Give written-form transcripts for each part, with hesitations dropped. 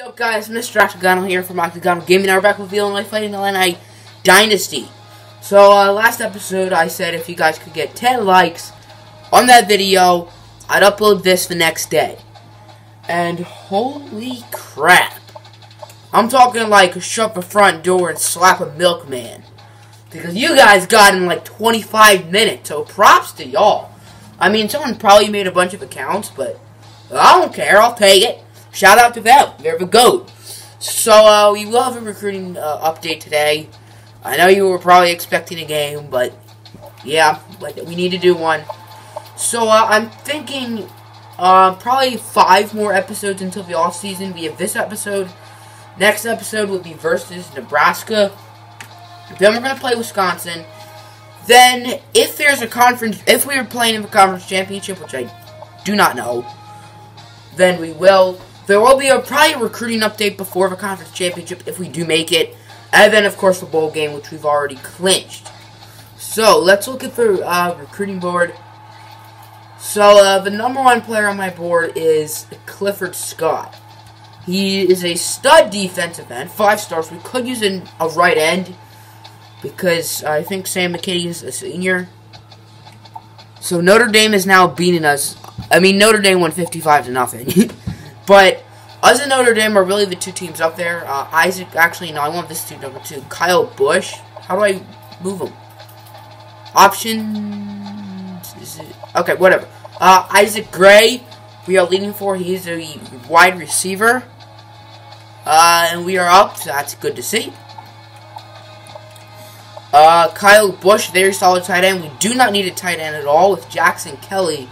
What up, guys? Mr. Octagonal here from Octagonal Gaming. Now we're back with the Illini fighting Illini Dynasty. So, last episode I said if you guys could get 10 likes on that video, I'd upload this the next day. And holy crap. I'm talking like shut the front door and slap a milkman. Because you guys got in like 25 minutes, so props to y'all. I mean, someone probably made a bunch of accounts, but I don't care, I'll take it. Shout out to them. They're the GOAT. So, we will have a recruiting update today. I know you were probably expecting a game, but yeah, we need to do one. So, I'm thinking probably 5 more episodes until the off-season. We have this episode. Next episode will be versus Nebraska. Then we're going to play Wisconsin. Then, if there's a conference, if we are playing in the conference championship, which I do not know, then we will. There will be probably a recruiting update before the conference championship if we do make it. And then, of course, the bowl game, which we've already clinched. So, let's look at the recruiting board. So, the number 1 player on my board is Clifford Scott. He is a stud defensive end, 5 stars. We could use a right end because I think Sam McKinney is a senior. So, Notre Dame is now beating us. I mean, Notre Dame won 55-0. But us and Notre Dame are really the 2 teams up there. Isaac, actually, no, I want this team number 2. Kyle Busch. How do I move him? Options. Is it? Okay, whatever. Isaac Gray, we are leading for. He is a wide receiver. And we are up, so that's good to see. Kyle Busch, very solid tight end. We do not need a tight end at all with Jackson Kelly.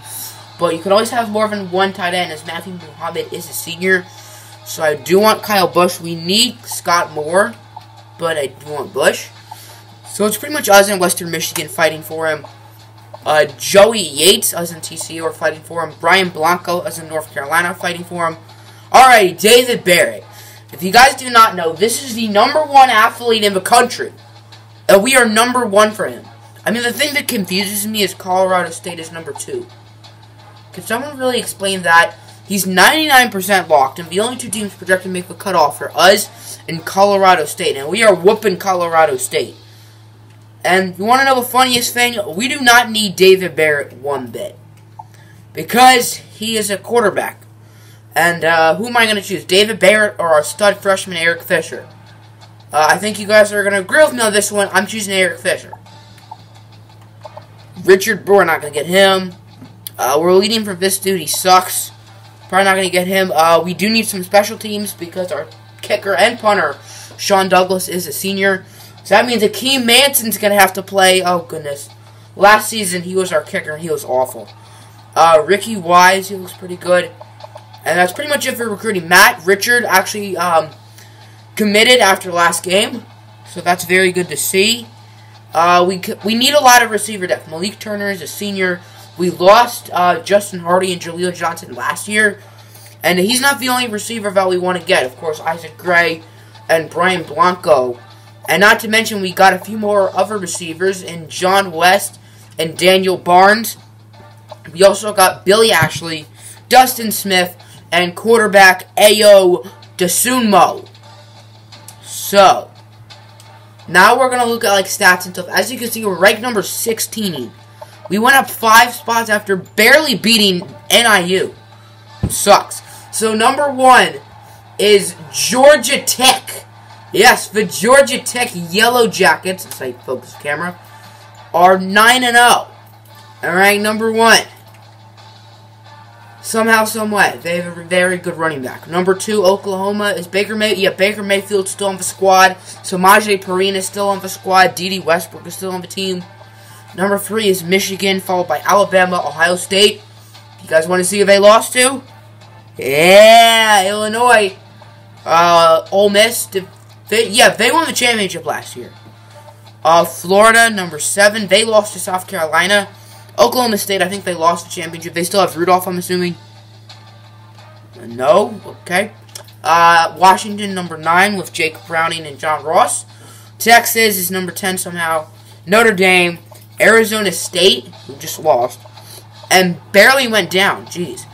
But you can always have more than 1 tight end, as Matthew Muhammad is a senior. So I do want Kyle Busch. We need Scott Moore, but I do want Busch. So it's pretty much us in Western Michigan fighting for him. Joey Yates, us in TCU, are fighting for him. Brian Blanco, us in North Carolina, fighting for him. Alright, David Barrett. If you guys do not know, this is the number 1 athlete in the country. And we are number 1 for him. I mean, the thing that confuses me is Colorado State is number 2. Can someone really explain that? He's 99% locked, and the only 2 teams projected to make the cutoff are us and Colorado State, and we are whooping Colorado State. And you want to know the funniest thing? We do not need David Barrett one bit, because he is a quarterback. And who am I going to choose? David Barrett or our stud freshman Eric Fisher? I think you guys are going to agree with me on this one. I'm choosing Eric Fisher. Richard, we're not going to get him. We're leading for this dude. He sucks. Probably not going to get him. We do need some special teams because our kicker and punter, Sean Douglas, is a senior. So that means Akeem Manson's going to have to play. Oh, goodness. Last season, he was our kicker, and he was awful. Ricky Wise, he looks pretty good. And that's pretty much it for recruiting. Matt Richard actually committed after last game. So that's very good to see. We need a lot of receiver depth. Malik Turner is a senior. We lost Justin Hardy and Jaleel Johnson last year. And he's not the only receiver that we want to get. Of course, Isaac Gray and Brian Blanco. And not to mention, we got a few more other receivers in John West and Daniel Barnes. We also got Billy Ashley, Dustin Smith, and quarterback Ayo Dosunmu. So, now we're going to look at like stats and stuff. As you can see, we're ranked number 16. We went up 5 spots after barely beating NIU. Sucks. So, number 1 is Georgia Tech. Yes, the Georgia Tech Yellow Jackets, let's say focus camera, are 9-0. Alright, number 1. Somehow, someway, they have a very good running back. Number 2, Oklahoma, is Baker Mayfield. Yeah, Baker Mayfield's still on the squad. Samaje Perine is still on the squad. Dede Westbrook is still on the team. Number 3 is Michigan, followed by Alabama, Ohio State. You guys want to see who they lost to? Yeah, Illinois. Ole Miss. They won the championship last year. Florida, number 7. They lost to South Carolina. Oklahoma State, I think they lost the championship. They still have Rudolph, I'm assuming. No? Okay. Washington, number 9, with Jake Browning and John Ross. Texas is number 10 somehow. Notre Dame. Arizona State, who just lost, and barely went down. Jeez.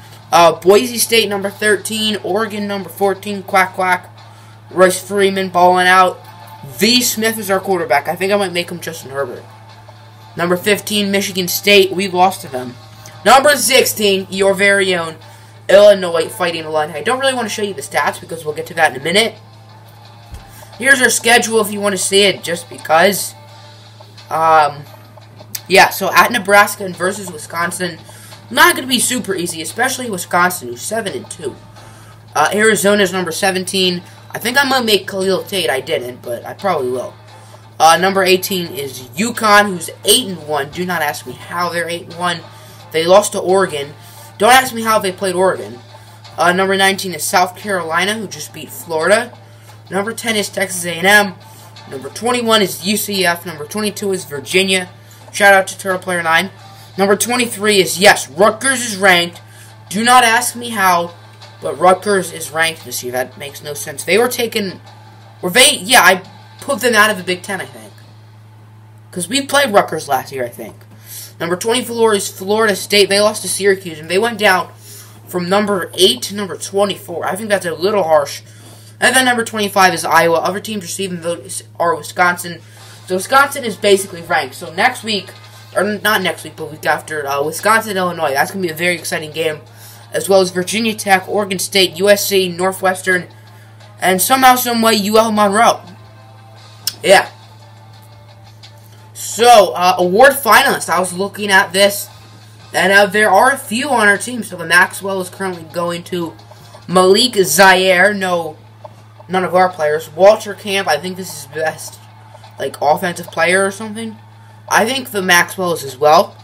Boise State, number 13. Oregon, number 14. Quack, quack. Royce Freeman balling out. V. Smith is our quarterback. I think I might make him Justin Herbert. Number 15, Michigan State. We lost to them. Number 16, your very own Illinois Fighting Illini. I don't really want to show you the stats because we'll get to that in a minute. Here's our schedule if you want to see it, just because. Yeah, so at Nebraska and versus Wisconsin, not going to be super easy, especially Wisconsin, who's 7-2. Arizona's number 17. I think I might make Khalil Tate. I didn't, but I probably will. Number 18 is UConn, who's 8-1. Do not ask me how they're 8-1. They lost to Oregon. Don't ask me how they played Oregon. Number 19 is South Carolina, who just beat Florida. Number 10 is Texas A&M. Number 21 is UCF. Number 22 is Virginia. Shout out to Turtle Player 9. Number 23 is, yes, Rutgers is ranked. Do not ask me how, but Rutgers is ranked this year. That makes no sense. They were taken... Yeah, I put them out of the Big Ten, I think. Because we played Rutgers last year, I think. Number 24 is Florida State. They lost to Syracuse, and they went down from number 8 to number 24. I think that's a little harsh. And then number 25 is Iowa. Other teams receiving votes are Wisconsin. So Wisconsin is basically ranked. So next week, or not next week, but week after, Wisconsin, Illinois. That's going to be a very exciting game. As well as Virginia Tech, Oregon State, USC, Northwestern, and somehow, someway, UL Monroe. Yeah. So, award finalists. I was looking at this, and there are a few on our team. So the Maxwell is currently going to Malik Zaire. No, none of our players. Walter Camp, I think this is best, like, offensive player or something. I think the Maxwell is as well.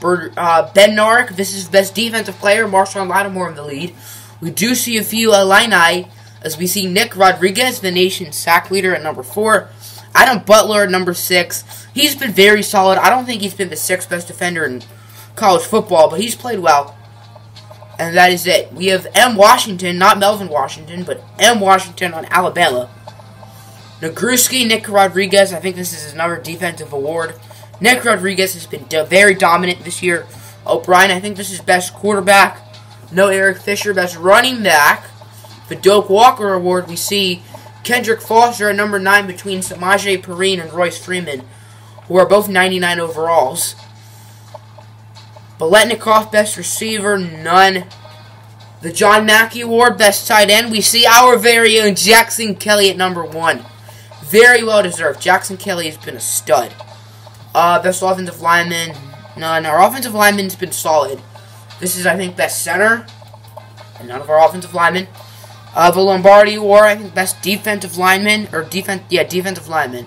Ben Narek, this is best defensive player. Marshawn Lattimore in the lead. We do see a few Illini, as we see Nick Rodriguez, the nation's sack leader, at number 4. Adam Butler at number 6. He's been very solid. I don't think he's been the 6th best defender in college football, but he's played well. And that is it. We have M. Washington, not Melvin Washington, but M. Washington on Alabama. Nagruski, Nick Rodriguez, I think this is another defensive award. Nick Rodriguez has been very dominant this year. O'Brien, I think this is best quarterback. No Eric Fisher, best running back. The Doak Walker Award, we see Kendrick Foster at number 9 between Samaje Perine and Royce Freeman, who are both 99 overalls. Biletnikoff, best receiver, none. The John Mackey Award, best tight end, we see our very own Jackson Kelly at number 1. Very well deserved. Jackson Kelly has been a stud. Best offensive lineman, none. Our offensive lineman's been solid. This is, I think, best center, and none of our offensive linemen. The Lombardi Award, I think, best defensive lineman, defensive lineman.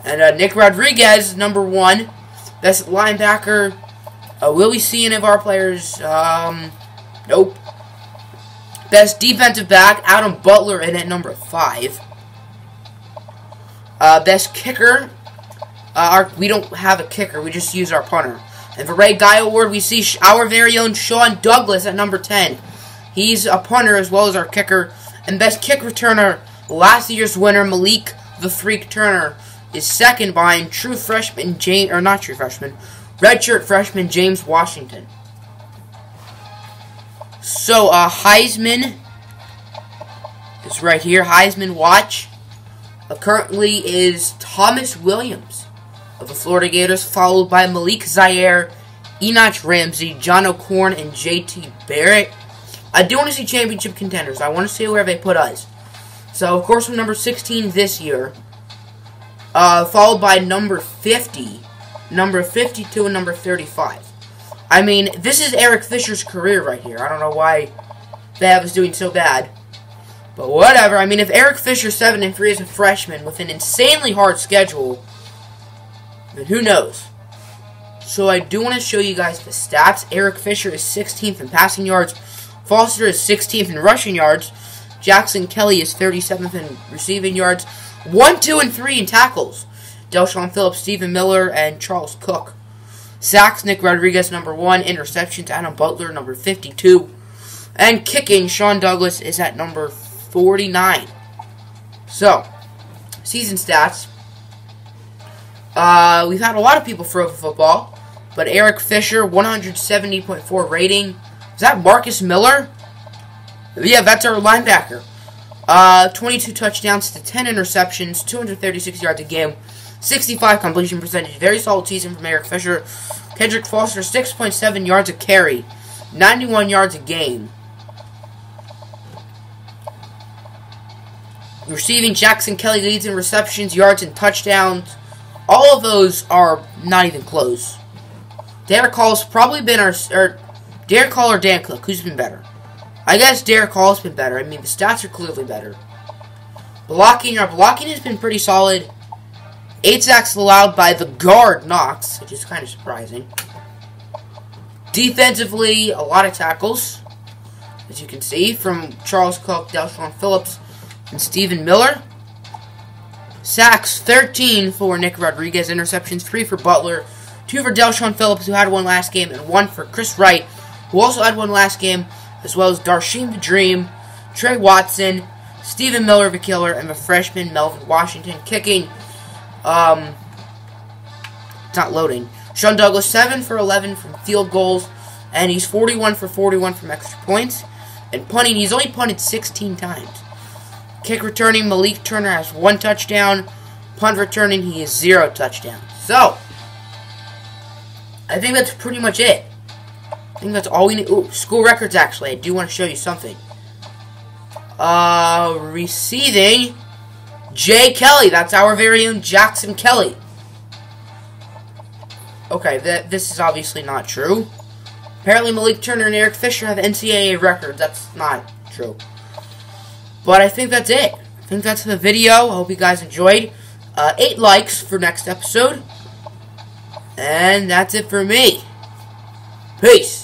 And Nick Rodriguez, number 1, best linebacker. Will we see any of our players? Nope. Best defensive back, Adam Butler, in at number 5. Best kicker. We don't have a kicker. We just use our punter. And for Ray Guy Award, we see our very own Sean Douglas at number 10. He's a punter as well as our kicker. And best kick returner, last year's winner, Malik the Freak Turner, is second behind redshirt freshman James Washington. So, Heisman is right here. Heisman watch. Currently is Thomas Williams of the Florida Gators, followed by Malik Zaire, Enoch Ramsey, John O'Corn, and J.T. Barrett. I do want to see championship contenders. I want to see where they put us. So, of course, we're number 16 this year, followed by number 50, number 52, and number 35. I mean, this is Eric Fisher's career right here. I don't know why they have us doing so bad. But whatever. I mean, if Eric Fisher 7-3 as a freshman with an insanely hard schedule, then who knows? So I do want to show you guys the stats. Eric Fisher is 16th in passing yards. Foster is 16th in rushing yards. Jackson Kelly is 37th in receiving yards. 1, 2, and 3 in tackles. Delshon Phillips, Stephen Miller, and Charles Cook. Sacks, Nick Rodriguez, number 1. Interceptions, Adam Butler, number 52. And kicking, Sean Douglas is at number 49. So, season stats. We've had a lot of people throw for football, but Eric Fisher, 170.4 rating, that Marcus Miller? Yeah, that's our linebacker. 22 touchdowns to 10 interceptions, 236 yards a game, 65 completion percentage. Very solid season from Eric Fisher. Kendrick Foster, 6.7 yards a carry, 91 yards a game. Receiving, Jackson Kelly leads in receptions, yards, and touchdowns. All of those are not even close. Derek Hall's probably been Derek Hall or Dan Cook. Who's been better? I guess Derek Hall's been better. I mean, the stats are clearly better. Blocking, our blocking has been pretty solid. 8 sacks allowed by the guard Knox, which is kind of surprising. Defensively, a lot of tackles, as you can see, from Charles Cook, Delshon Phillips, and Stephen Miller. Sacks, 13 for Nick Rodriguez. Interceptions, 3 for Butler, 2 for Delshon Phillips, who had one last game, and 1 for Chris Wright, who also had one last game, as well as Darsheem the Dream, Trey Watson, Stephen Miller the Killer, and the freshman Melvin Washington. Kicking, it's not loading. Sean Douglas, 7 for 11 from field goals, and he's 41 for 41 from extra points. And punting, he's only punted 16 times. Kick returning, Malik Turner has 1 touchdown. Punt returning, he has 0 touchdowns. So, I think that's pretty much it. I think that's all we need. Ooh, school records, actually. I do want to show you something. Receiving, Jay Kelly. That's our very own Jackson Kelly. Okay, this is obviously not true. Apparently Malik Turner and Eric Fisher have NCAA records. That's not true. But I think that's it. I think that's the video. I hope you guys enjoyed. 8 likes for next episode. And that's it for me. Peace.